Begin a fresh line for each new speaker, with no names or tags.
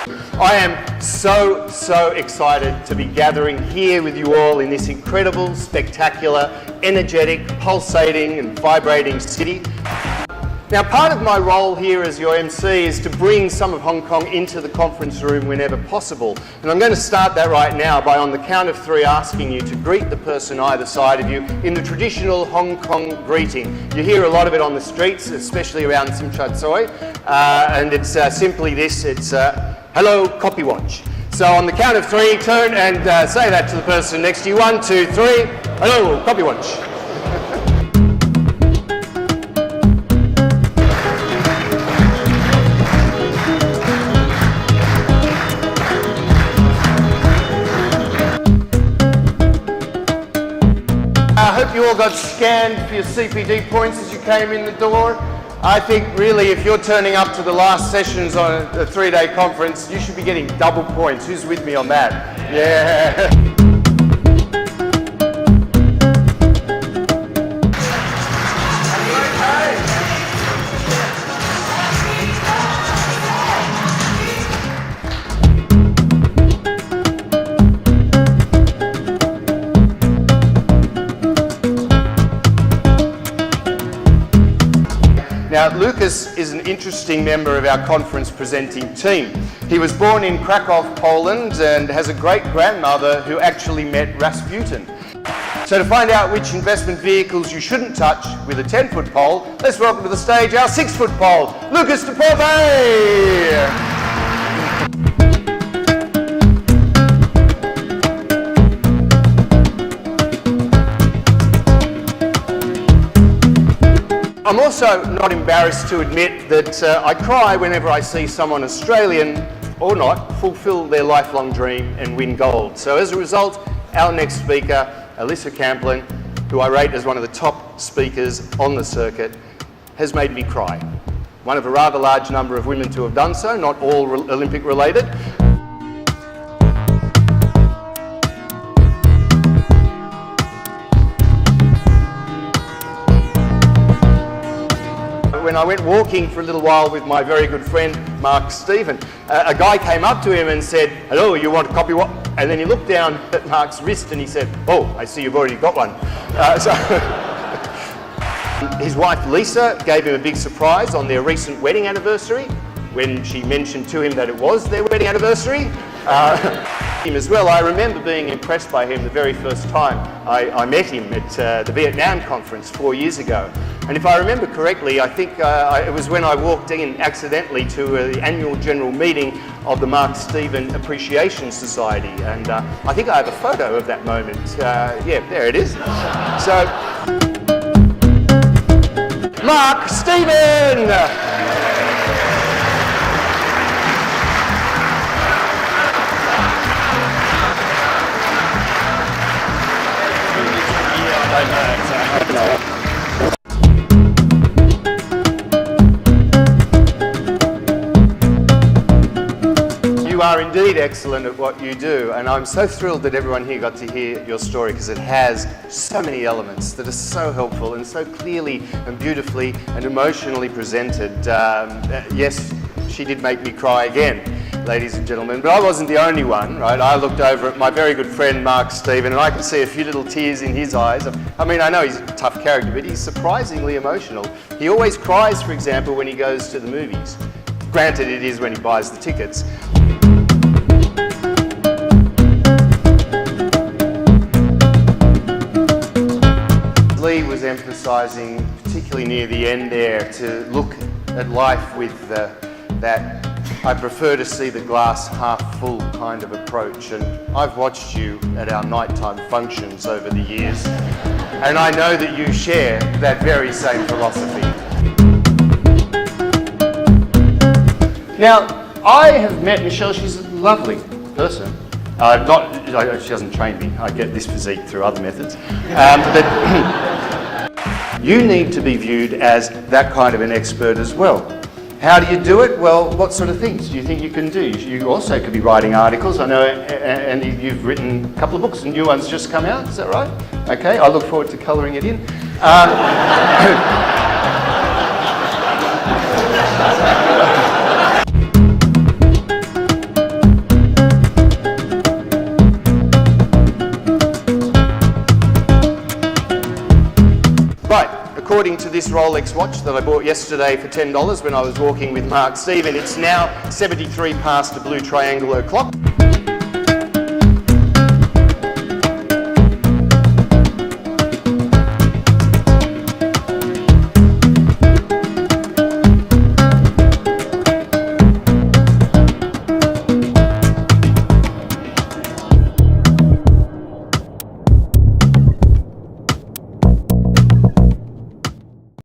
I am so excited to be gathering here with you all in this incredible, spectacular, energetic, pulsating and vibrating city. Now, part of my role here as your MC is to bring some of Hong Kong into the conference room whenever possible. And I'm going to start that right now by, on the count of 3, asking you to greet the person either side of you in the traditional Hong Kong greeting. You hear a lot of it on the streets, especially around Tsim Sha Tsui, and it's simply this, it's hello, copy watch. So on the count of 3, turn and say that to the person next to you. 1, 2, 3, hello, copy watch. I hope you all got scanned for your CPD points as you came in the door. I think really if you're turning up to the last sessions on a 3-day conference, you should be getting double points. Who's with me on that? Yeah. Now, Lucas is an interesting member of our conference presenting team. He was born in Krakow, Poland, and has a great-grandmother who actually met Rasputin. So to find out which investment vehicles you shouldn't touch with a 10-foot pole, let's welcome to the stage our 6-foot pole, Lucas de Porte! I'm also not embarrassed to admit that I cry whenever I see someone Australian, or not, fulfil their lifelong dream and win gold. So as a result, our next speaker, Alyssa Camplin, who I rate as one of the top speakers on the circuit, has made me cry. One of a rather large number of women to have done so, not all Olympic related. When I went walking for a little while with my very good friend Mark Stephen, a guy came up to him and said, hello, you want a copy what? And then he looked down at Mark's wrist and he said, oh, I see you've already got one. His wife Lisa gave him a big surprise on their recent wedding anniversary when she mentioned to him that it was their wedding anniversary. Him as well. I remember being impressed by him the very first time I met him at the Vietnam conference 4 years ago. And if I remember correctly, I think it was when I walked in accidentally to the annual general meeting of the Mark Stephen Appreciation Society. And I think I have a photo of that moment. Yeah, there it is. So, Mark Stephen! You are indeed excellent at what you do, and I'm so thrilled that everyone here got to hear your story because it has so many elements that are so helpful and so clearly and beautifully and emotionally presented. Yes, she did make me cry again, ladies and gentlemen, but I wasn't the only one, right? I looked over at my very good friend Mark Stephen and I could see a few little tears in his eyes. I mean, I know he's a tough character, but he's surprisingly emotional. He always cries, for example, when he goes to the movies. Granted, it is when he buys the tickets. Lee was emphasising, particularly near the end there, to look at life with that I prefer to see the glass half full kind of approach, and I've watched you at our nighttime functions over the years, and I know that you share that very same philosophy. Now, I have met Michelle. She's a lovely person. She hasn't trained me. I get this physique through other methods. But you need to be viewed as that kind of an expert as well. How do you do it? Well, what sort of things do you think you can do? You also could be writing articles. I know, and you've written a couple of books, and new ones just come out. Is that right? Okay, I look forward to colouring it in. according to this Rolex watch that I bought yesterday for $10 when I was walking with Mark Stephen, it's now 73 past the blue triangle o'clock.